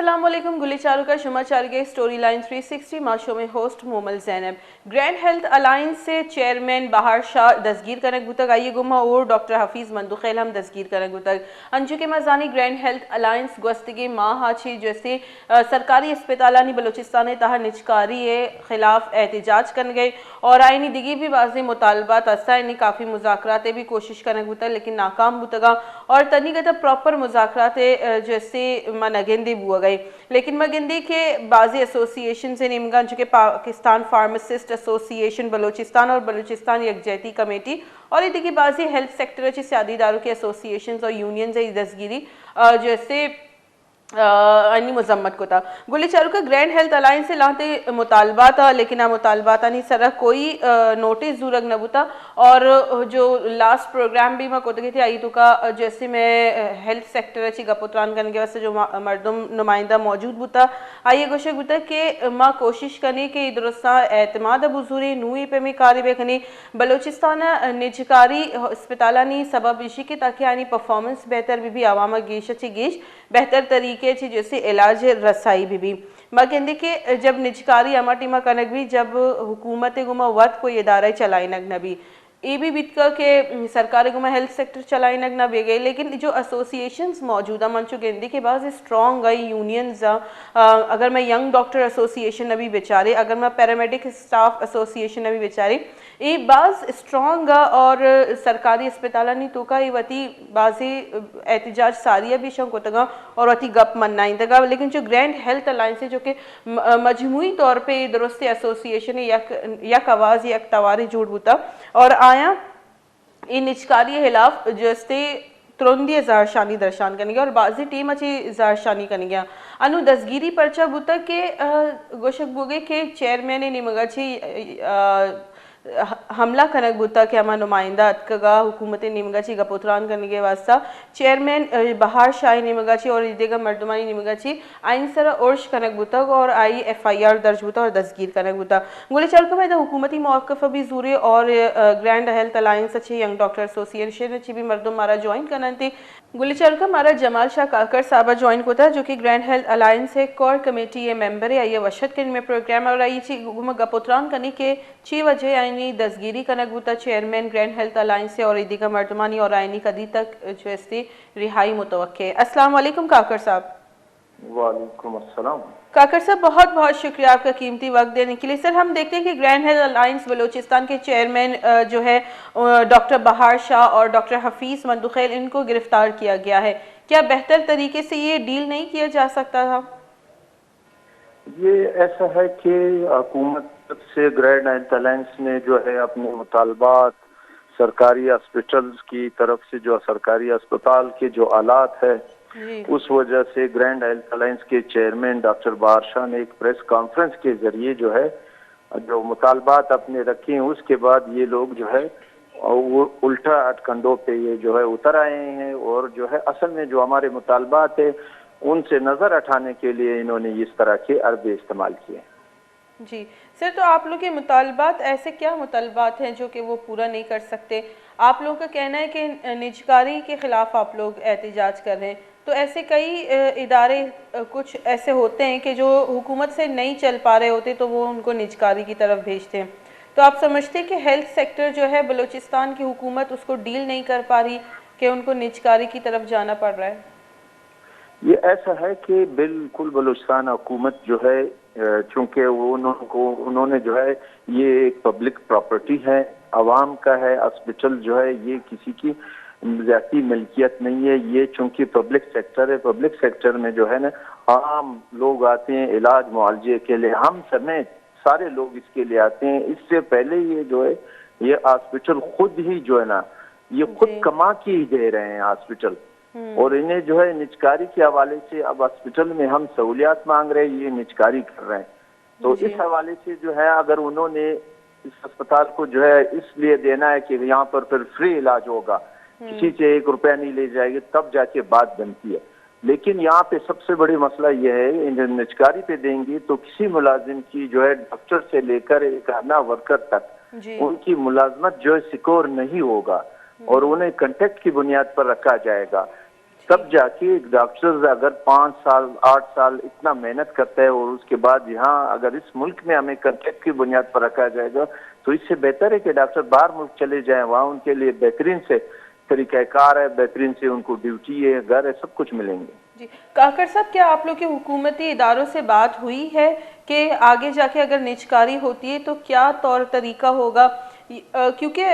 अस्सलाम वालेकुम। गुली चारू का शुमा चारू के स्टोरी लाइन 360 माशो में host Momal Zainab. Grand health alliance से चेयरमैन बहार शाह दस्तगीर करक बुतक आइए गुमा और डॉक्टर हफीज़ मंदुखेल हम दस्तगीर करक बुतक अंजू के मजानी ग्रैंड हेल्थ अलायंस गोस्तगी माह हाची जैसे सरकारी अस्पतालानी बलोचिस्तान तहा निचकारी खिलाफ एहतजाज कर गए और आईनी दिगी भी वाजी मुतालबात अस्ता इन्हें काफ़ी मुज़ाकरात भी कोशिश करक बुतक लेकिन नाकाम बुतगा और तनीगत प्रॉपर मुज़ाकरात जैसे मनगेंदे बुआ गई। लेकिन मगिंदी के बाजी एसोसिएशन से निमगा जो कि पाकिस्तान फार्मासिस्ट एसोसिएशन बलोचिस्तान और बलोचिस्तान यकजहती कमेटी और इधर की बाजी हेल्थ सेक्टर की सियादीदारों के एसोसिएशन और यूनियन से दस्तगिरी जैसे अन्य मजम्मत को था। गुली चारू का ग्रैंड हेल्थ अलायंस से लाते मुतालबा था लेकिन मुतालबा नहीं सर कोई नोटिस जूरग नबूता और जो लास्ट प्रोग्राम भी मैं कोतगी थी आई तो का जैसे मैं हेल्थ सेक्टर अच्छी गपुत्रान करने के वास्ते जो मर्दम नुमाइंदा मौजूद बुता आइए गोशे बुता के माँ कोशिश करनी कि दुरुस्ता एतमाद बुजुरी नूई पे में कार्य खनी बलोचिस्तान निजकारी अस्पतालानी सबब इशी के ताकि आनी परफॉर्मेंस बेहतर भी आवामा गेश अच्छी गेश बेहतर तरीके से जैसे इलाज रसाई भी मैं कहते कि जब निजकारी अमाटीमा कनक भी जब हुकूमत गुमा वत कोई इदारे चलाई नग नबी ये भी बितका के सरकार गुमा हेल्थ सेक्टर चलाई नग ना बेगई लेकिन जो एसोसिएशंस मौजूदा मंचो गेंदी के बाद स्ट्रॉन्ग गई यूनियंस अगर मैं यंग डॉक्टर एसोसिएशन अभी बेचारे अगर मैं पैरामेडिक स्टाफ एसोसिएशन अभी बेचारे ये बाज स्ट्रॉन्ग और सरकारी अस्पताल नहीं तो का ये वती बाजी एहतजाज सारिया भी शंक होता और वती गप मन्नाइंदगा लेकिन जो ग्रैंड हेल्थ अलायंस है जो कि मजमूई तौर पे दुरुस्त एसोसिएशन यक आवाज़ यक तवारी जुड़ बुता और आया इन निचकारी खिलाफ जैसे तुरंदी ज़ारशानी दर्शान करेंगे और बाजी टीम अच्छी ज़ारशानी करेंगे अनु दसगिरी पर्चा बुता के गोशक बुगे के चेयरमैन ने निमगाची हमला कनक बुता के हमारा नुमाइंदा अतकगा हुकूमत निमगाची गपोत्रान करने के वास्ता चेयरमैन बहार शाह निमगाची और इदेगा मर्दमानी निमगाची आइन सरा उर्श कनक बुता और आई FIR दर्ज बुता और दस्तगीर कनक बुता गोले चल का हुकूमती मौक़िफ़ भी जूरे और ग्रैंड हेल्थ अलायंस अच्छे यंग डॉक्टर एसोसिएशन अच्छी भी मर्दम मारा ज्वाइन करना थी गोले चल का मारा जमाल शाह काकर साहबा ज्वाइन को था जो कि ग्रैंड हेल्थ अलायंस है कोर कमेटी ये मेंबर है आइए वशत के में प्रोग्राम और आई थी गपोत्रान करने के 6 वजह आईनी दसगिरी कनक बुता चेयरमैन ग्रैंड हेल्थ अलायंस से और इदिका मर्दमानी और आईनी कदी तक जो इससे रिहाई मुतवक्के। अस्सलाम वालेकुम काकर साहब। वालेकुम अस्सलाम। काकर साहब बहुत बहुत शुक्रिया आपका कीमती वक्त देने के लिए। सर हम देखते हैं कि ग्रैंड हेल्थ अलायंस बलोचिस्तान के चेयरमैन जो है डॉक्टर बहार शाह और डॉक्टर हफीज़ मंदुखेल इनको गिरफ्तार किया गया है, क्या बेहतर तरीके से ये डील नहीं किया जा सकता था? ये ऐसा है कि हुकूमत से ग्रैंड हेल्थ अलायंस ने जो है अपने मुतालबात सरकारी हॉस्पिटल्स की तरफ से जो सरकारी अस्पताल के जो आलात है उस वजह से ग्रैंड हेल्थ अलायंस के चेयरमैन डॉक्टर बहार शाह ने एक प्रेस कॉन्फ्रेंस के जरिए जो है जो मुतालबात अपने रखे हैं उसके बाद ये लोग जो है वो उल्टा अटकंडों पे ये जो है उतर आए हैं और जो है असल में जो हमारे मुतालबात है उनसे नजर हटाने के लिए इन्होंने इस तरह के अरबे इस्तेमाल किए। जी सर, तो आप लोग के मुतालबात ऐसे क्या मुतालबात हैं जो कि वो पूरा नहीं कर सकते? आप लोगों का कहना है कि निजकारी के खिलाफ आप लोग एहतजाज कर रहे हैं, तो ऐसे कई इदारे कुछ ऐसे होते हैं कि जो हुकूमत से नहीं चल पा रहे होते तो वो उनको निजकारी की तरफ भेजते हैं, तो आप समझते हैं कि हेल्थ सेक्टर जो है बलूचिस्तान की हुकूमत उसको डील नहीं कर पा रही कि उनको निजकारी की तरफ जाना पड़ रहा है? ये ऐसा है कि बिल्कुल बलूचिस्तान हुकूमत जो है चूंकि उन्होंने जो है ये एक पब्लिक प्रॉपर्टी है, आवाम का है, हॉस्पिटल जो है ये किसी की ज़ाती मिल्कियत नहीं है, ये चूंकि पब्लिक सेक्टर है, पब्लिक सेक्टर में जो है ना आम लोग आते हैं इलाज मुआवजे के लिए, हम समेत सारे लोग इसके लिए आते हैं। इससे पहले ये जो है ये हॉस्पिटल खुद ही जो है ना ये खुद कमा के ही दे रहे हैं हॉस्पिटल, और इन्हें जो है निजकारी के हवाले से अब हॉस्पिटल में हम सहूलियात मांग रहे हैं, ये निजकारी कर रहे हैं। तो इस हवाले से जो है अगर उन्होंने इस अस्पताल को जो है इसलिए देना है कि यहाँ पर फिर फ्री इलाज होगा, किसी से 1 रुपया नहीं ले जाएगी, तब जाके बात बनती है। लेकिन यहाँ पे सबसे बड़ी मसला यह है निजकारी पे देंगी तो किसी मुलाजिम की जो है डॉक्टर से लेकर एक आना वर्कर तक उनकी मुलाजमत जो है सिक्योर नहीं होगा और उन्हें कंटेक्ट की बुनियाद पर रखा जाएगा। तब जाके एक डॉक्टर अगर 5 साल 8 साल इतना मेहनत करता है और उसके बाद यहाँ अगर इस मुल्क में हमें कंट्रैक्ट की बुनियाद पर रखा जाएगा तो इससे बेहतर है कि डॉक्टर बाहर मुल्क चले जाएं, वहाँ उनके लिए बेहतरीन से तरीक़ाकार है, बेहतरीन से उनको ड्यूटी है, घर है, सब कुछ मिलेंगे। जी काकर साहब, क्या आप लोग के हुकूमती इदारों से बात हुई है कि आगे जाके अगर निजकारी होती है तो क्या तौर तरीका होगा? क्योंकि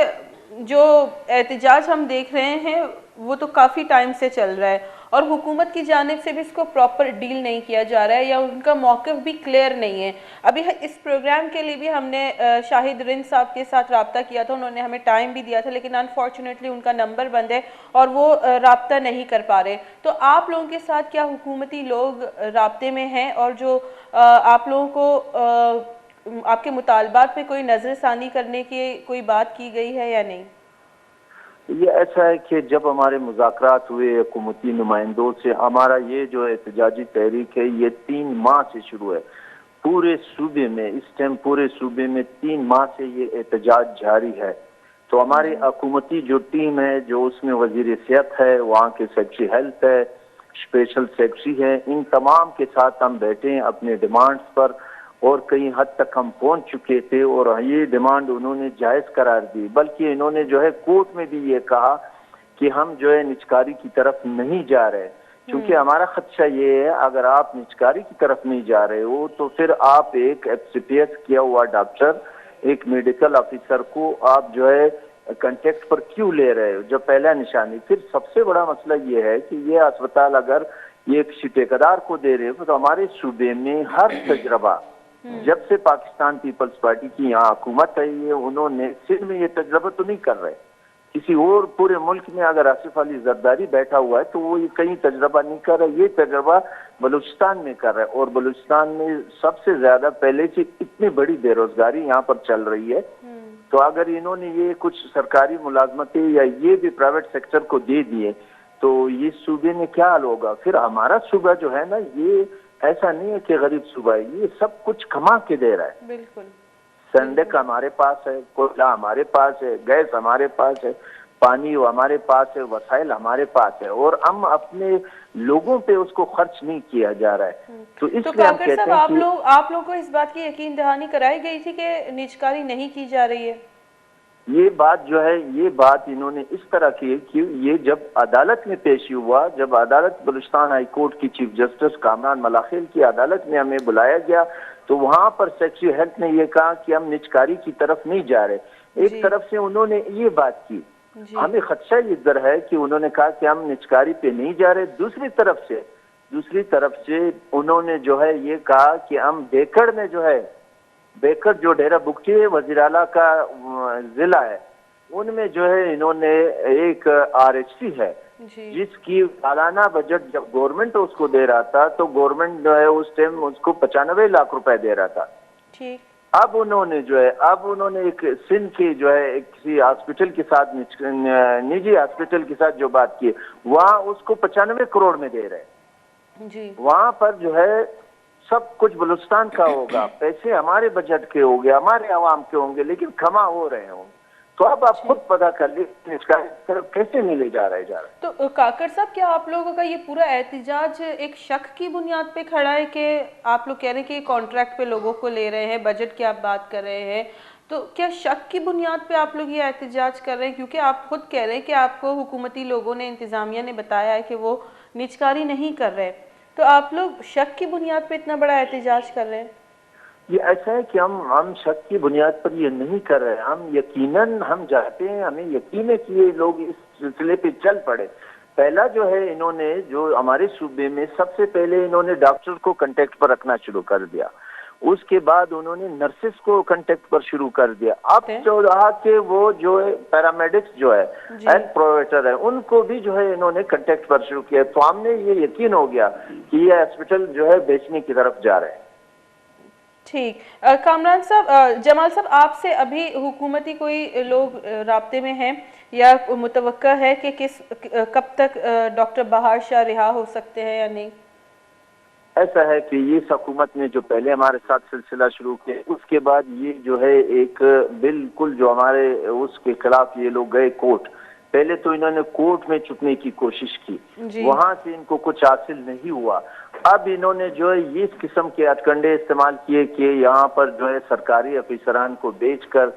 जो एहतजाज हम देख रहे हैं वो तो काफ़ी टाइम से चल रहा है और हुकूमत की जानिब से भी इसको प्रॉपर डील नहीं किया जा रहा है या उनका मौक़िफ़ भी क्लियर नहीं है। अभी इस प्रोग्राम के लिए भी हमने शाहिद रिंद साहब के साथ रब्ता किया था, उन्होंने हमें टाइम भी दिया था, लेकिन अनफॉर्चुनेटली उनका नंबर बंद है और वो रब्ता नहीं कर पा रहे। तो आप लोगों के साथ क्या हुकूमती लोग रब्ते में हैं और जो आप लोगों को आपके मुतालबात पे कोई नज़रसानी करने की कोई बात की गई है या नहीं? ये ऐसा है कि जब हमारे मुज़ाकरात हुए हुकूमती नुमाइंदों से, हमारा ये जो एहतजाजी तहरीक है ये 3 माह से शुरू है पूरे सूबे में। इस टाइम पूरे सूबे में 3 माह से ये एहतजाज जारी है। तो हमारी हुकूमती जो टीम है, जो उसमें वजीर सेहत है, वहाँ के सेक्रेटरी हेल्थ है, स्पेशल सेक्रेटरी है, इन तमाम के साथ हम बैठे हैं अपने डिमांड्स पर और कई हद तक हम पहुंच चुके थे और ये डिमांड उन्होंने जायज़ करार दी। बल्कि इन्होंने जो है कोर्ट में भी ये कहा कि हम जो है निजकारी की तरफ नहीं जा रहे, क्योंकि हमारा खदशा ये है अगर आप निजकारी की तरफ नहीं जा रहे हो तो फिर आप एक FCPS किया हुआ डॉक्टर, एक मेडिकल ऑफिसर को आप जो है कांटेक्ट पर क्यों ले रहे हो, जो पहला निशानी। फिर सबसे बड़ा मसला ये है कि ये अस्पताल अगर ये किसी ठेकेदार को दे रहे हो तो हमारे सूबे में हर तजर्बा जब से पाकिस्तान पीपल्स पार्टी की यहाँ हुकूमत है, ये उन्होंने सिंध में ये तजर्बा तो नहीं कर रहे। किसी और पूरे मुल्क में अगर आसिफ अली जरदारी बैठा हुआ है तो वो ये कहीं तजर्बा नहीं कर रहा, ये तजर्बा बलूचिस्तान में कर रहा है। और बलूचिस्तान में सबसे ज्यादा पहले से इतनी बड़ी बेरोजगारी यहाँ पर चल रही है, तो अगर इन्होंने ये कुछ सरकारी मुलाजमतें या ये भी प्राइवेट सेक्टर को दे दिए तो ये सूबे में क्या हाल होगा। फिर हमारा सूबा जो है ना, ये ऐसा नहीं है कि गरीब सूबा है, ये सब कुछ कमा के दे रहा है। बिल्कुल संडक हमारे पास है, कोयला हमारे पास है, गैस हमारे पास है, पानी हमारे पास है, वसाइल हमारे पास है और हम अपने लोगों पे उसको खर्च नहीं किया जा रहा है। तो इसलिए हम कहते हैं कि आप लोग को इस बात की यकीन दहानी कराई गई थी कि निजकारी नहीं की जा रही है। ये बात जो है, ये बात इन्होंने इस तरह की कि ये जब अदालत में पेश हुआ, जब अदालत बलूचिस्तान हाई कोर्ट की चीफ जस्टिस कामरान मलाखिल की अदालत में हमें बुलाया गया तो वहां पर सेक्रेटरी हेल्थ ने ये कहा कि हम निजकारी की तरफ नहीं जा रहे। एक तरफ से उन्होंने ये बात की, हमें खदशा इधर है कि उन्होंने कहा कि हम निजकारी पे नहीं जा रहे। दूसरी तरफ से उन्होंने जो है ये कहा कि हम बेकड़ में जो है, बेकड़ जो डेरा बुगटी है वजीराला का जिला है, उनमें जो है इन्होंने एक RHC है जिसकी सालाना बजट जब गवर्नमेंट उसको दे रहा था तो गवर्नमेंट जो है उस टाइम उसको 95 लाख रुपए दे रहा था। ठीक। अब उन्होंने एक सिंध के जो है किसी हॉस्पिटल के साथ, निजी हॉस्पिटल के साथ जो बात की, वहाँ उसको 95 करोड़ में दे रहे जी। वहाँ पर जो है सब कुछ बलूचिस्तान का होगा, पैसे हमारे बजट के होंगे, हमारे आवाम के होंगे, लेकिन खमा हो रहे होंगे। तो अब आप खुद पता कर लीजिए इसका कैसे नहीं जा रहा है। तो काकर साहब, क्या आप लोगों का ये पूरा एहतजाज एक शक की बुनियाद पे खड़ा है कि आप लोग कह रहे हैं कि कॉन्ट्रैक्ट पे लोगों को ले रहे हैं, बजट की आप बात कर रहे हैं, तो क्या शक की बुनियाद पे आप लोग ये एहतजाज कर रहे हैं? क्योंकि आप खुद कह रहे हैं कि आपको हुकूमती लोगों ने, इंतज़ामिया ने बताया है कि वो निजकारी नहीं कर रहे, तो आप लोग शक की बुनियाद पे इतना बड़ा एहतजाज कर रहे हैं? ये ऐसा है कि हम शक की बुनियाद पर ये नहीं कर रहे, हम यकीनन हम चाहते हैं, हमें यकीन है कि ये लोग इस सिलसिले पे चल पड़े। पहला जो है इन्होंने जो हमारे सूबे में सबसे पहले इन्होंने डॉक्टर को कांटेक्ट पर रखना शुरू कर दिया, उसके बाद उन्होंने नर्सेस को कांटेक्ट पर शुरू कर दिया। अब जो रहा कि वो जो है पैरामेडिक्स जो है, हेल्थ प्रोवाइडर है, उनको भी जो है इन्होंने कांटेक्ट पर शुरू किया। तो हमने ये यकीन हो गया कि ये हॉस्पिटल जो है बेचने की तरफ जा रहे हैं। ठीक। कामरान साहब, जमाल साहब, आपसे अभी हुकूमती कोई लोग राब्ते में हैं या मुतवक्का है कि कब तक डॉक्टर बहार शाह रिहा हो सकते हैं या नहीं? ऐसा है कि ये हुकूमत ने जो पहले हमारे साथ सिलसिला शुरू किया, उसके बाद ये जो है एक बिल्कुल जो हमारे उसके खिलाफ ये लोग गए कोर्ट पहले तो इन्होंने कोर्ट में छुपने की कोशिश की, वहां से इनको कुछ हासिल नहीं हुआ। अब इन्होंने जो है इस किस्म के हथकंडे इस्तेमाल किए कि यहाँ पर जो है सरकारी अफसरान को बेचकर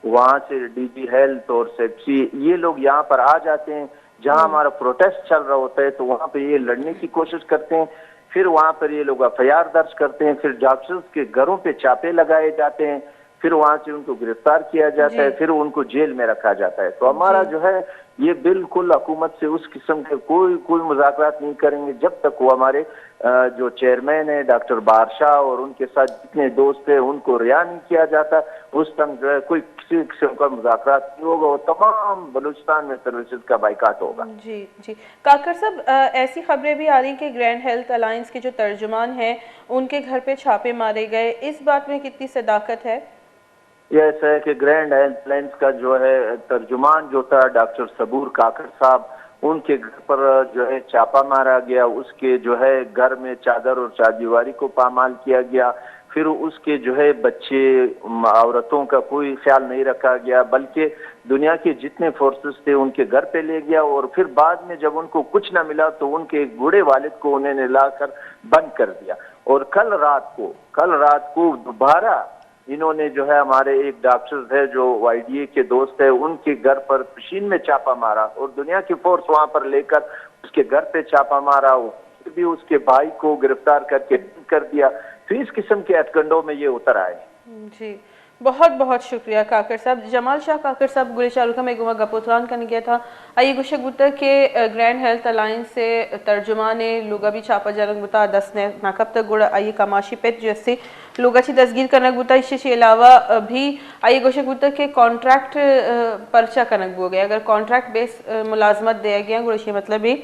वहां से डीजी हेल्थ और सेक्रेटरी ये लोग यहाँ पर आ जाते हैं, जहां हमारा प्रोटेस्ट चल रहा होता है तो वहां पे ये लड़ने की कोशिश करते हैं, फिर वहां पर ये लोग एफआईआर दर्ज करते हैं, फिर डॉक्टर्स के घरों पे छापे लगाए जाते हैं, फिर वहां से उनको गिरफ्तार किया जाता है, फिर उनको जेल में रखा जाता है। तो हमारा जो है ये बिल्कुल हुकूमत से उस किस्म के कोई मुज़ाकरात नहीं करेंगे जब तक वो हमारे जो चेयरमैन है डॉक्टर बादशाह और उनके साथ जितने दोस्त हैं उनको रिहा नहीं किया जाता, उस तक जो है कोई किसी किस्म का मुज़ाकरात नहीं होगा और तमाम बलूचिस्तान में सर्विसेज का बाइकाट होगा। जी जी काकर साहब, ऐसी खबरें भी आ रही कि ग्रैंड हेल्थ अलायंस के जो तर्जुमान हैं उनके घर पे छापे मारे गए, इस बात में कितनी सदाकत है? ये ऐसा है कि ग्रैंड हेल्थ अलायंस का जो है तर्जुमान जो था डॉक्टर सबूर काकर साहब, उनके घर पर जो है छापा मारा गया, उसके जो है घर में चादर और चारदीवारी को पामाल किया गया, फिर उसके जो है बच्चे औरतों का कोई ख्याल नहीं रखा गया, बल्कि दुनिया के जितने फोर्सेस थे उनके घर पे ले गया और फिर बाद में जब उनको कुछ ना मिला तो उनके एक बूढ़े वालिद को उन्होंने लाकर बंद कर दिया। और कल रात को दोबारा इन्होंने जो है हमारे एक डॉक्टर है जो YDA के दोस्त है उनके घर पर पशीन में छापा मारा और दुनिया की फोर्स वहां पर लेकर उसके घर पे छापा मारा, फिर भी उसके भाई को गिरफ्तार करके कर दिया। तो इस किस्म के हथकंडों में ये उतर आए। जी बहुत बहुत शुक्रिया काकर साहब। जमाल शाह काकर साहब गुले चालुका में गुमा गपोतरान करने गया था। आइए गुशक बुता के ग्रैंड हेल्थ अलायंस से तर्जुमा ने लोगा भी छापा जनक बुता 10 ने नाकब तक गुड़ा आइए कमाशी पेट जैसे लोगाची दसगीर कनक बुता, इसके अलावा भी आइए गुशक बुता के कॉन्ट्रैक्ट पर्चा कनक बो गया, अगर कॉन्ट्रैक्ट बेस मुलाजमत दिया गया गुड़शी मतलब भी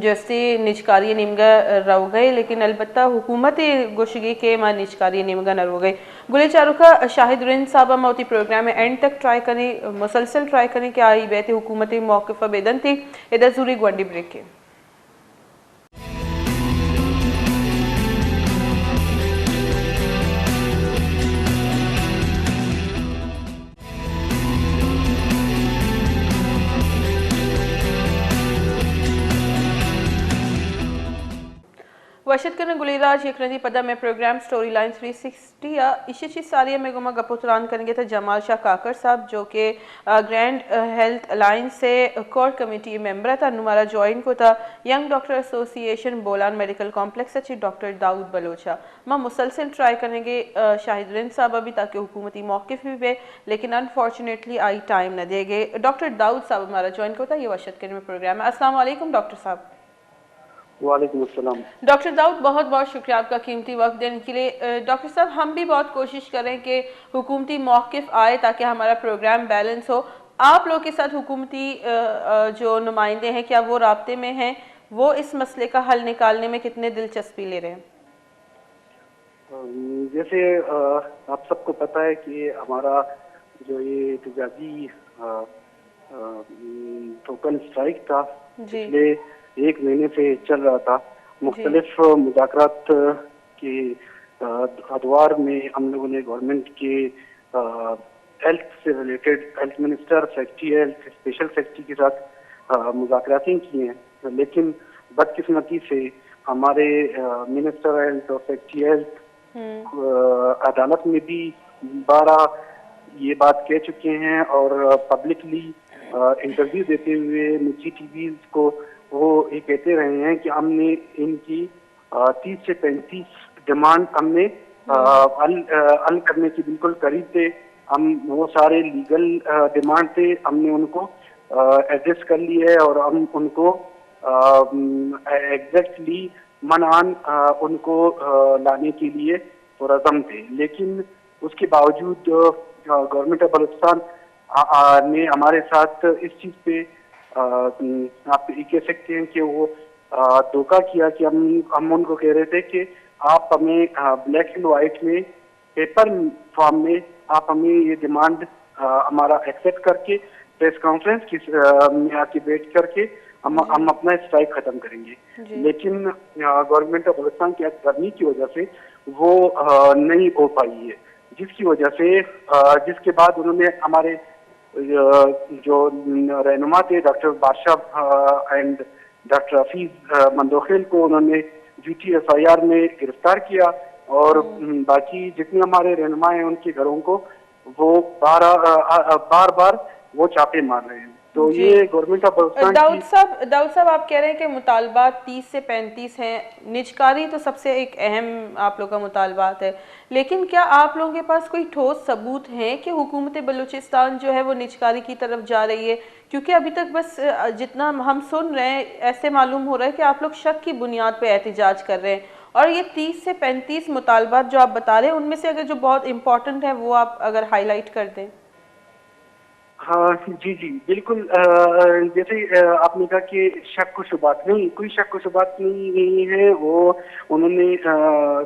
जैसे निजकारी निमगा रह गए, लेकिन अलबत्ता हुकूमत गुशगी के मां निजकारी निमगा न रो गई। गुले चारुका शाहिद रिन साहब मौती प्रोग्राम में एंड तक ट्राई करें, मुसलसल ट्राई करें कि आई बैत हुकूमती मौक़िफ़ बेदन थी इधर जूरी ग्वांडी ब्रेक के। वशद करने गुलीराज एक नदी पदा में प्रोग्राम स्टोरी लाइन 360 या इसी सारिया में गुमा गपोतरान करेंगे थे जमाल शाह काकर साहब जो कि ग्रैंड हेल्थ अलायंस से कोर कमेटी मेंबर था, नुमारा ज्वाइन को था young doctor association Bolan medical complex अच्छी डॉक्टर दाऊद बलोचा। मां मुसलसल ट्राई करेंगे शाहिद रिन साहब अभी ताकि हुकूमती मौक़िफ़ भी वे, लेकिन अनफॉर्चुनेटली आई टाइम न देंगे। डॉक्टर दाऊद साहब हमारा ज्वाइन को था, ये वशद करने में प्रोग्राम है। अस्सलाम वालेकुम डॉक्टर साहब। वालेकुम अस्सलाम। डॉक्टर दाऊद बहुत बहुत शुक्रिया आपका कीमती वक्त देने के लिए। डॉक्टर साहब हम भी बहुत कोशिश करें कि हुकूमती मौक़िफ़ आए ताकि हमारा प्रोग्राम बैलेंस हो। आप लोग के साथ हुकूमती जो नुमाइंदे हैं क्या वो राब्ते में हैं, वो इस मसले का हल निकालने में कितने दिलचस्पी ले रहे हैं? जैसे आप सबको पता है कि हमारा जो ये एहतजाजी टोकन स्ट्राइक था पिछले 1 महीने से चल रहा था, मुख्तलिफ मुज़ाकरात के अदवार में हम लोगों ने गवर्नमेंट के हेल्थ से related health minister, secretary health, special secretary के साथ मुज़ाकरातें किए हैं, लेकिन बदकिस्मती से हमारे मिनिस्टर हेल्थ और सेक्रेटरी हेल्थ अदालत में भी 12 ये बात कह चुके हैं और पब्लिकली इंटरव्यू देते हुए निजी टीवीज को वो ये कहते रहे हैं कि हमने इनकी 30 से 35 डिमांड हमने हल करने की बिल्कुल करीब थे। हम वो सारे लीगल डिमांड थे, हमने उनको एड्रेस कर लिया है और हम उनको एग्जैक्टली मनान उनको लाने के लिए पुरज़म थे, लेकिन उसके बावजूद गवर्नमेंट ऑफ बलूचिस्तान ने हमारे साथ इस चीज़ पे आप ये कह सकते हैं कि वो धोखा किया कि हम उनको कह रहे थे कि आप हमें ब्लैक एंड वाइट में पेपर फॉर्म में आप हमें ये डिमांड हमारा एक्सेप्ट करके प्रेस कॉन्फ्रेंस की में आके बैठ करके हम अपना स्ट्राइक खत्म करेंगे, लेकिन गवर्नमेंट ऑफ बलूचिस्तान की करनी की वजह से वो नहीं हो पाई है, जिसकी वजह से जिसके बाद उन्होंने हमारे जो रहनुमा थे डॉक्टर बादशाह एंड डॉक्टर हफीज मंदोखेल को उन्होंने GTFIR में गिरफ्तार किया और बाकी जितने हमारे रहनुमा हैं उनके घरों को वो बार बार वो छापे मार रहे हैं। तो ये गवर्नमेंट ऑफ बलूचिस्तान दाऊद साहब आप कह रहे हैं कि मुतालबात 30 से 35 हैं, निजकारी तो सबसे एक अहम आप लोग का मुतालबात है, लेकिन क्या आप लोगों के पास कोई ठोस सबूत हैं कि हुकूमत बलूचिस्तान जो है वो निजकारी की तरफ जा रही है? क्योंकि अभी तक बस जितना हम सुन रहे हैं ऐसे मालूम हो रहा है कि आप लोग शक की बुनियाद पर एहतजाज कर रहे हैं, और ये 30 से 35 मुतालबात जो आप बता रहे हैं उनमें से अगर जो बहुत इंपॉर्टेंट है वो आप अगर हाईलाइट कर दें। हाँ जी बिल्कुल। जैसे आपने कहा कि शक को शुबात नहीं, कोई शक को शुबात नहीं है। वो उन्होंने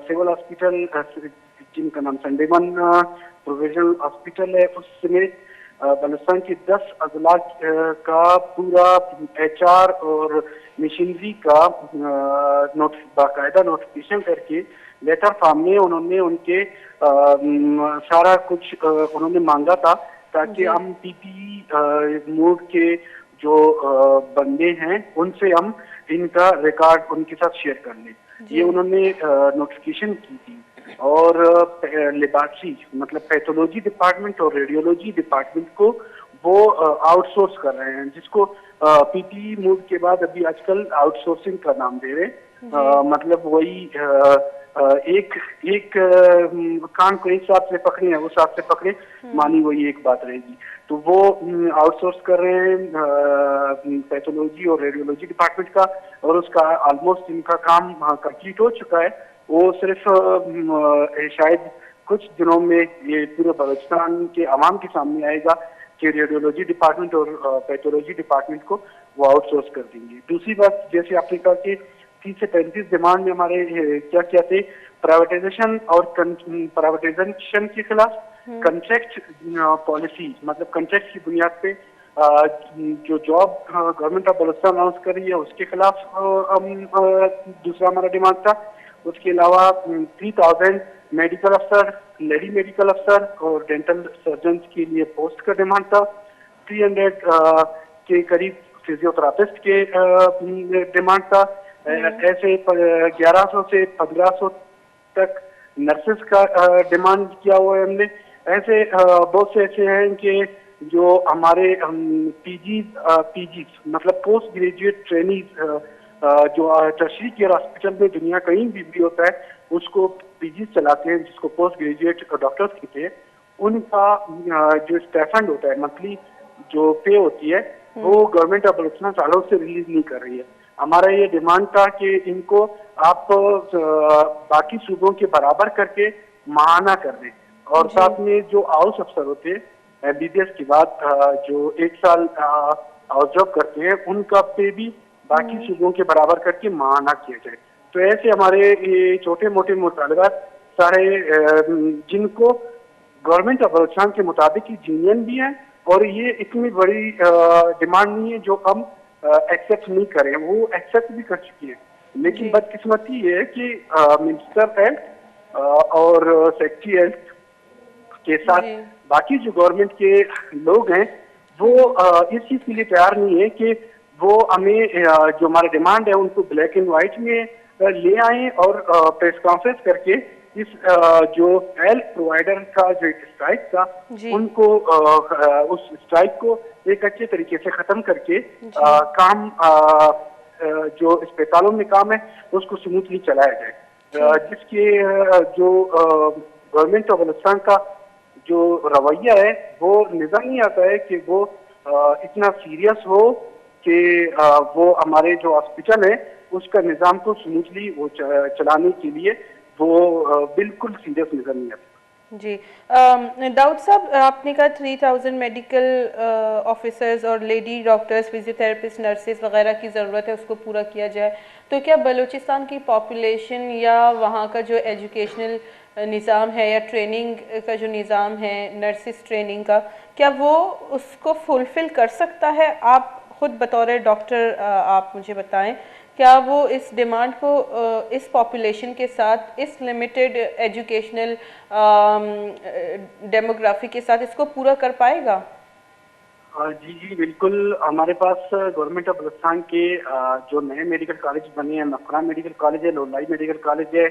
सिविल हॉस्पिटल जिनका नाम संडेमन प्रोविजनल हॉस्पिटल है उसमें बलूचिस्तान के 10 अजला का पूरा HR और मशीनरी का बाकायदा नोटिफिकेशन करके लेटर फॉर्म में उन्होंने उनके सारा कुछ उन्होंने मांगा था ताकि हम PPE मोड के जो बंदे हैं उनसे हम इनका रिकॉर्ड उनके साथ शेयर कर लें। ये उन्होंने नोटिफिकेशन की थी। और लेबोरेटरी मतलब पैथोलॉजी डिपार्टमेंट और रेडियोलॉजी डिपार्टमेंट को वो आउटसोर्स कर रहे हैं, जिसको PPE मोड के बाद अभी आजकल आउटसोर्सिंग का नाम दे रहे। मतलब वही एक कान को एक साथ से पकड़े है, उस साथ से पकड़े मानी वही एक बात रहेगी। तो वो आउटसोर्स कर रहे हैं पैथोलॉजी और रेडियोलॉजी डिपार्टमेंट का, और उसका ऑलमोस्ट इनका काम कंप्लीट हो चुका है। वो सिर्फ शायद कुछ दिनों में ये पूरे बलूचिस्तान के अवाम के सामने आएगा कि रेडियोलॉजी डिपार्टमेंट और पैथोलॉजी डिपार्टमेंट को वो आउटसोर्स कर देंगे। दूसरी बात, जैसे आपने कहा कि 30 से 35 डिमांड में हमारे क्या क्या थे, प्राइवेटाइजेशन और प्राइवेटाइजेशन के खिलाफ, कंट्रैक्ट पॉलिसी मतलब कंट्रैक्ट की बुनियाद पे जो job government of Balochistan announce कर रही है उसके खिलाफ दूसरा हमारा डिमांड था। उसके अलावा 3000 मेडिकल अफसर, लेडी मेडिकल अफसर और डेंटल सर्जन के लिए पोस्ट का डिमांड था। 300 के करीब फिजियोथेरापिस्ट के डिमांड था। ऐसे 1100 से 1500 तक नर्सेस का डिमांड किया हुआ है हमने। ऐसे बहुत से ऐसे हैं कि जो हमारे पीजी मतलब पोस्ट ग्रेजुएट ट्रेनीज जो टर्शरी केयर हॉस्पिटल में दुनिया कहीं भी होता है उसको पीजी चलाते हैं, जिसको पोस्ट ग्रेजुएट डॉक्टर्स कहते हैं। उनका जो स्टाइपेंड होता है, मंथली जो पे होती है, वो गवर्नमेंट ऑफ बलूचिस्तान सालों से रिलीज नहीं कर रही है। हमारा ये डिमांड था कि इनको आप बाकी सूबों के बराबर करके माहाना कर दें, और साथ में जो हाउस अफसर होते हैं MBBS के बाद जो 1 साल हाउस जॉब करते हैं उनका पे भी बाकी सूबों के बराबर करके माहाना किया जाए। तो ऐसे हमारे ये छोटे मोटे मुतालबात सारे जिनको गवर्नमेंट ऑफ बलूचिस्तान के मुताबिक यूनियन भी है, और ये इतनी बड़ी डिमांड नहीं है जो हम एक्सेप्ट नहीं करें, वो एक्सेप्ट भी कर चुकी है। लेकिन बदकिस्मती ये है कि मिनिस्टर हेल्थ और सेक्रेटरी हेल्थ के साथ बाकी जो गवर्नमेंट के लोग हैं वो इस चीज के लिए तैयार नहीं है कि वो हमें जो हमारे डिमांड है उनको ब्लैक एंड व्हाइट में ले आए और प्रेस कॉन्फ्रेंस करके इस जो हेल्थ प्रोवाइडर का जो स्ट्राइक था उनको उस स्ट्राइक को एक अच्छे तरीके से खत्म करके काम जो अस्पतालों में काम है उसको स्मूथली चलाया जाए। जिसके जो गवर्नमेंट ऑफ बलूचिस्तान का जो रवैया है वो नजर नहीं आता है कि वो इतना सीरियस हो कि वो हमारे जो हॉस्पिटल है उसका निजाम को स्मूथली वो चलाने के लिए वो बिल्कुल सीरियस नजर नहीं आता। जी दाऊद साहब, आपने कहा 3000 मेडिकल ऑफिसर्स और लेडी डॉक्टर्स, फिजियोथेरेपिस्ट, नर्सेस वगैरह की ज़रूरत है, उसको पूरा किया जाए। तो क्या बलूचिस्तान की पॉपुलेशन या वहाँ का जो एजुकेशनल निज़ाम है या ट्रेनिंग का जो निज़ाम है नर्सिस ट्रेनिंग का, क्या वो उसको फुलफ़िल कर सकता है? आप ख़ुद बतौर डॉक्टर आप मुझे बताएं, क्या वो इस डिमांड को इस पॉपुलेशन के साथ, इस लिमिटेड एजुकेशनल डेमोग्राफी के साथ इसको पूरा कर पाएगा? जी जी बिल्कुल। हमारे पास गवर्नमेंट ऑफ बलूचिस्तान के जो नए मेडिकल कॉलेज बने हैं, नफरा मेडिकल कॉलेज है, लोलाई मेडिकल कॉलेज है,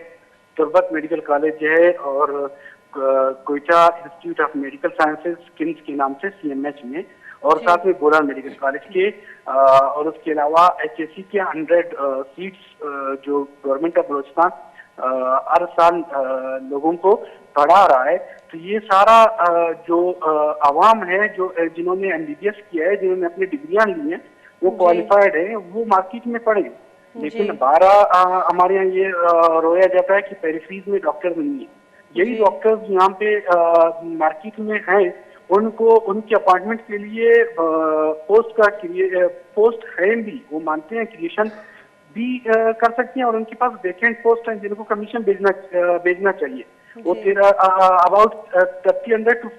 तुर्बत मेडिकल कॉलेज है, और Quetta institute of medical sciences KIMS के नाम से CMH में, और जी साथ में बोरा मेडिकल कॉलेज के, और उसके अलावा HSC के 100 सीट्स जो गवर्नमेंट ऑफ बलूचिस्तान हर साल लोगों को पढ़ा रहा है। तो ये सारा जो आवाम है, जो जिन्होंने MBBS किया है, जिन्होंने अपनी डिग्रियां ली हैं, वो जी क्वालिफाइड है, वो मार्केट में पढ़े। जी लेकिन 12 हमारे यहाँ ये रोया जाता है कि पेरिफेरीज में डॉक्टर नहीं है। यही जी डॉक्टर्स यहाँ पे मार्केट में हैं, उनको उनके अपॉइंटमेंट के लिए पोस्ट है भी, वो मानते हैं क्रिएशन भी कर सकती हैं, और उनके पास वेकेंट पोस्ट हैं जिनको कमीशन भेजना चाहिए। वो जी तेरा अबाउट 3000 टू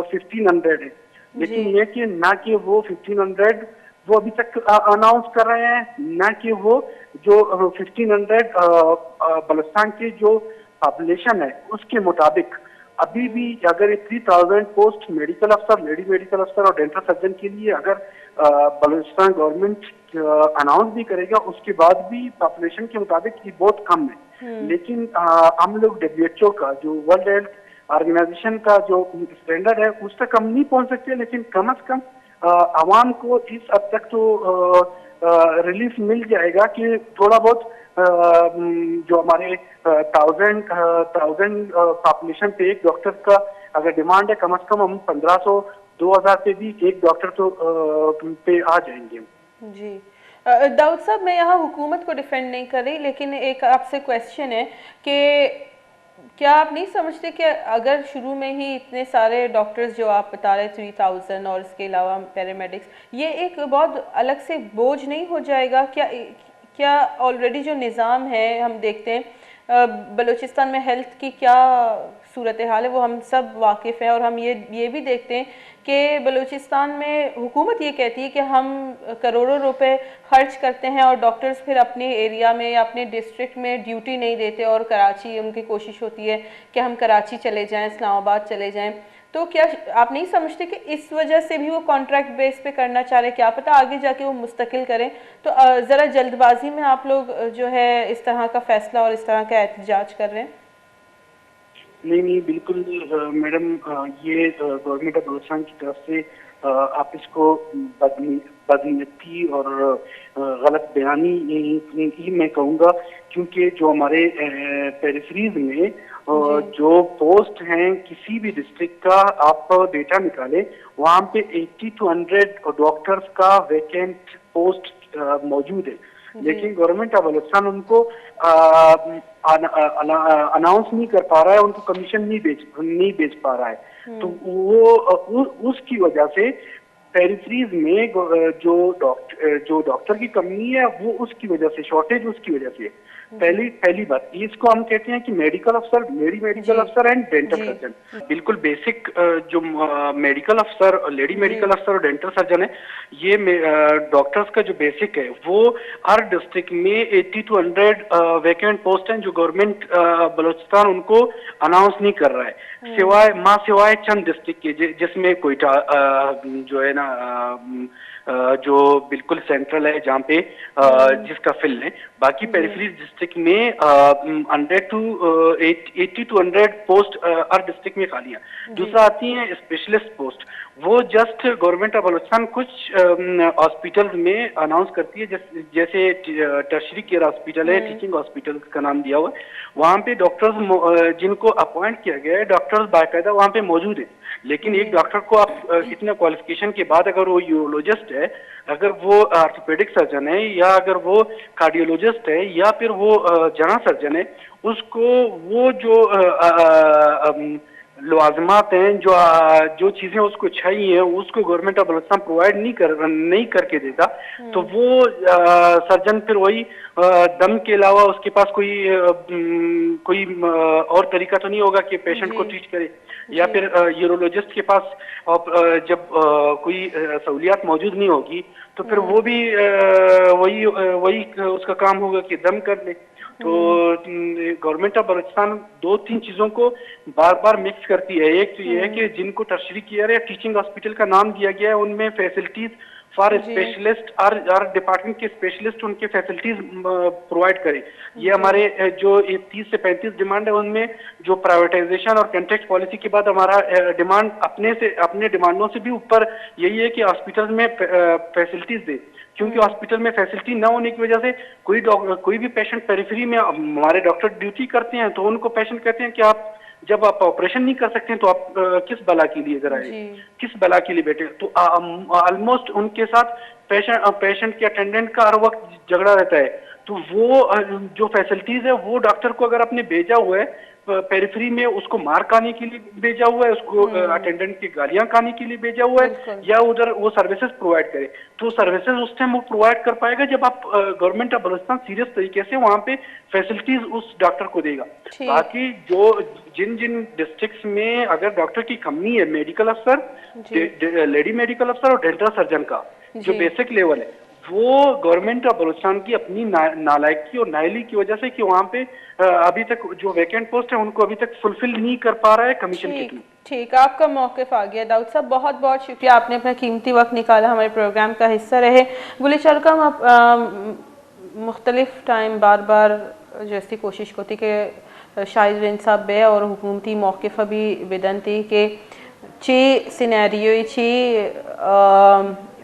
1500 है। लेकिन जी ये कि ना कि वो 1500 वो अभी तक अनाउंस कर रहे हैं, ना कि वो जो 1500 बलूचिस्तान की जो पॉपुलेशन है उसके मुताबिक अभी भी अगर 3000 पोस्ट मेडिकल अफसर, लेडी मेडिकल अफसर और डेंटल सर्जन के लिए अगर बलूचिस्तान गवर्नमेंट अनाउंस भी करेगा, उसके बाद भी पॉपुलेशन के मुताबिक ये बहुत कम है। लेकिन हम लोग WHO का, जो वर्ल्ड हेल्थ ऑर्गेनाइजेशन का जो स्टैंडर्ड है, उस तक हम नहीं पहुंच सकते, लेकिन कम से कम आवाम को इस हद तक तो रिलीफ मिल जाएगा कि थोड़ा बहुत जो हमारे थाउजेंड पॉपुलेशन पे एक डॉक्टर का अगर डिमांड है, कम से कम हम 1500 2000 पे भी एक डॉक्टर तो पे आ जाएंगे। जी दाऊद साहब, मैं यहाँ हुकूमत को डिफेंड नहीं कर रही, लेकिन एक आपसे क्वेश्चन है कि क्या आप नहीं समझते कि अगर शुरू में ही इतने सारे डॉक्टर्स जो आप बता रहे 3000 और इसके अलावा पैरामेडिक्स, ये एक बहुत अलग से बोझ नहीं हो जाएगा? क्या ऑलरेडी जो निज़ाम है, हम देखते हैं बलूचिस्तान में हेल्थ की क्या सूरत हाल है वो हम सब वाकिफ़ हैं, और हम ये भी देखते हैं कि बलूचिस्तान में हुकूमत ये कहती है कि हम करोड़ों रुपए खर्च करते हैं और डॉक्टर्स फिर अपने एरिया में या अपने डिस्ट्रिक्ट में ड्यूटी नहीं देते, और कराची उनकी कोशिश होती है कि हम कराची चले जाएं, इस्लामाबाद चले जाएं। तो क्या आप नहीं समझते कि इस वजह से भी वो कॉन्ट्रैक्ट बेस पे करना चाह रहे हैं? क्या पता आगे जाके वो मुस्तकिल करें। तो ज़रा जल्दबाजी में आप लोग जो है इस तरह का फैसला और इस तरह का एहतजाज कर रहे हैं? नहीं बिल्कुल मैडम, ये गवर्नमेंट ऑफ बलूचिस्तान की तरफ से आप इसको बदनीयती और गलत बयानी ही मैं कहूँगा, क्योंकि जो हमारे पेरिफेरीज में जो पोस्ट हैं किसी भी डिस्ट्रिक्ट का आप डेटा निकालें, वहाँ पे 80 to 100 डॉक्टर्स का वैकेंट पोस्ट मौजूद है। लेकिन गवर्नमेंट ऑफ बलूचिस्तान उनको अनाउंस नहीं कर पा रहा है, उनको कमीशन नहीं बेच पा रहा है। तो वो उसकी वजह से पेरिफेरीज में जो डॉक्टर की कमी है, वो उसकी वजह से, शॉर्टेज उसकी वजह से। पहली बात, इसको हम कहते हैं कि मेडिकल अफसर, लेडी मेडिकल अफसर एंड डेंटल सर्जन। बिल्कुल बेसिक जो मेडिकल अफसर, लेडी मेडिकल अफसर और डेंटल सर्जन है, ये डॉक्टर्स का जो बेसिक है, वो हर डिस्ट्रिक्ट में 80 to 100 वैकेंट पोस्ट हैं जो गवर्नमेंट बलूचिस्तान उनको अनाउंस नहीं कर रहा है, सिवाय चंद डिस्ट्रिक्ट के, जिसमें कोयटा जो है ना जो बिल्कुल सेंट्रल है, जहाँ पे जिसका फिल है। बाकी पेरिफेरीज डिस्ट्रिक्ट में 80 to 100 पोस्ट हर डिस्ट्रिक्ट में खाली है। दूसरा आती है स्पेशलिस्ट पोस्ट, वो जस्ट गवर्नमेंट ऑफ बलूचिस्तान कुछ हॉस्पिटल्स में अनाउंस करती है, जैसे टर्शरी केयर हॉस्पिटल है, टीचिंग हॉस्पिटल का नाम दिया हुआ है, वहाँ पे डॉक्टर्स जिनको अपॉइंट किया गया है, डॉक्टर्स बाकायदा वहाँ पे मौजूद है। लेकिन एक डॉक्टर को आप इतना क्वालिफिकेशन के बाद, अगर वो यूरोलॉजिस्ट है, अगर वो ऑर्थोपेडिक सर्जन है, या अगर वो कार्डियोलॉजिस्ट है, या फिर वो जनरल सर्जन है, उसको वो जो लवाजमात हैं, जो चीजें उसको चाहिए, उसको गवर्नमेंट ऑफ बलूचिस्तान प्रोवाइड नहीं करके देता, तो वो सर्जन फिर वही दम के अलावा उसके पास कोई और तरीका तो नहीं होगा कि पेशेंट को ट्रीट करे। या फिर यूरोलॉजिस्ट के पास जब कोई सहूलियात मौजूद नहीं होगी, तो फिर वो भी वही उसका काम होगा कि दम कर ले। तो गवर्नमेंट ऑफ बलूचिस्तान 2-3 चीजों को बार बार मिक्स करती है। एक तो ये है कि जिनको टर्शरी केयर या टीचिंग हॉस्पिटल का नाम दिया गया है उनमें फैसिलिटीज फॉर स्पेशलिस्ट और डिपार्टमेंट के स्पेशलिस्ट उनके फैसिलिटीज प्रोवाइड करें। ये हमारे जो 30 से 35 डिमांड है उनमें जो प्राइवेटाइजेशन और कॉन्ट्रैक्ट पॉलिसी के बाद हमारा डिमांड अपने डिमांडों से भी ऊपर यही है कि हॉस्पिटल में फैसिलिटीज दे, क्योंकि हॉस्पिटल में फैसिलिटी न होने की वजह से कोई भी पेशेंट पेरिफेरी में, हमारे डॉक्टर ड्यूटी करते हैं तो उनको पेशेंट कहते हैं कि आप जब आप ऑपरेशन नहीं कर सकते हैं तो आप किस बला के लिए इधर आए, किस बला के लिए बैठे। तो ऑलमोस्ट उनके साथ पेशेंट के अटेंडेंट का हर वक्त झगड़ा रहता है। तो वो जो फैसिलिटीज है वो डॉक्टर को अगर आपने भेजा हुआ है पेरिफेरी में, उसको मार खाने के लिए भेजा हुआ है, उसको अटेंडेंट की गालियां खाने के लिए भेजा हुआ है, या उधर वो सर्विसेज प्रोवाइड करे, तो सर्विसेज उस टाइम वो प्रोवाइड कर पाएगा जब आप गवर्नमेंट ऑफ बलूचिस्तान सीरियस तरीके से वहां पे फैसिलिटीज उस डॉक्टर को देगा। बाकी जो जिन डिस्ट्रिक्ट्स में अगर डॉक्टर की कमी है, मेडिकल अफसर, लेडी मेडिकल अफसर और डेंटल सर्जन का जो बेसिक लेवल है, वो गवर्नमेंट ऑफ बलूचिस्तान की अपनी नालायकी और नाइली की वजह से कि वहाँ पे अभी तक जो वैकेंट पोस्ट है उनको अभी तक फुलफिल नहीं कर पा रहा है कमीशन के थ्रू। ठीक, आपका मौक़िफ़ आ गया। दाऊद साहब बहुत बहुत शुक्रिया, आपने अपना कीमती वक्त निकाला, हमारे प्रोग्राम का हिस्सा रहे। गुलिशरकम मुख्तलिफ टाइम बार बार जैसी कोशिश होती कि शायद इंसाफ बे और हुकूमती मौक़िफ़ भी बिदन थी कि ची सिनेरियो ची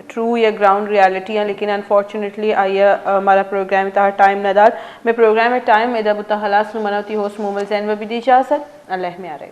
ट्रू या ग्राउंड रियलिटी है, लेकिन अनफॉर्चुनेटली आइए हमारा प्रोग्राम इतना टाइम न दार मैं प्रोग्राम में टाइम इधर बुता हलास मनाती होस्ट मोमल जैन भी दी इजाज़त अल्लाह में आ रहे।